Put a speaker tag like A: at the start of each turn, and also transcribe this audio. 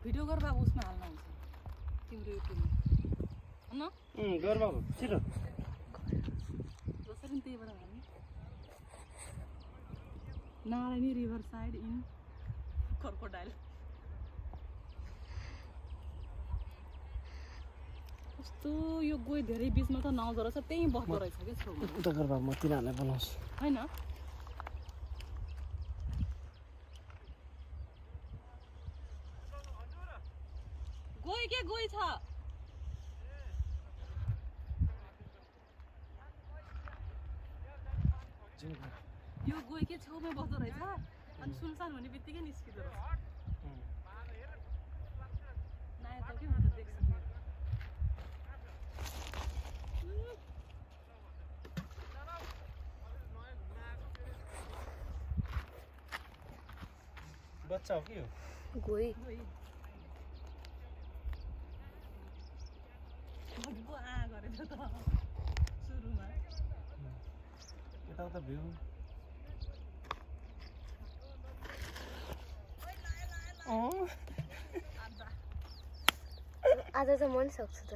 A: video गरेर अब उसमा हाल्न हुन्छ तिम्रो युट्युबमा हैन
B: गर बाबु छिटो
A: जसरी त्यहीबाट हाल्नु Narayani river side in crocodile कस्तो यो गोई धेरै बिचमा त नआउँदो रहेछ त्यही बस्दो रहेछ क्या छेउमा
B: उता गर बाबु म तिनीहरूलाई बनाउँछु
A: हैन गोई के गोई छ यो गोई के छेउमै बस्दो रहेछ अनि सुनसान हुने बित्तिकै निस्किँदो रहेछ नयाँ त के म त देख्छु
B: बच्चा हो कि हो
C: गोई
A: बुवा गरेको त सुरुमा
B: यताउता भ्यू
C: आज त मन सक्छु त